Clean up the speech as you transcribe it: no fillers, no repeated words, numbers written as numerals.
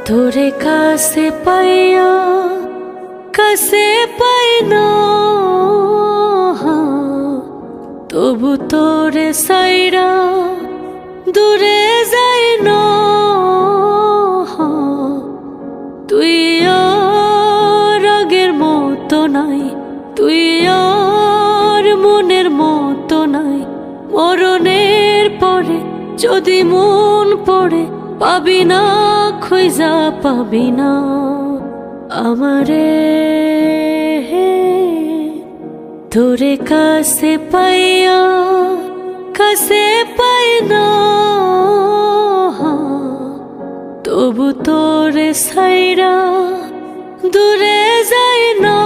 তোরে কাছে পাইয়া কাছে পাই না, তবু তোরে সাইরা দূরে যাই না। তুই আর আগের মতো নাই, তুই আর মনের মতো নাই। মরণের পরে যদি মন পড়ে পাবি না, খুঁজা পাবি না আমারে। তোরে কাছে পাইয়া কাছে পাই না, তবু তোরে সাইরা দূরে যাই না।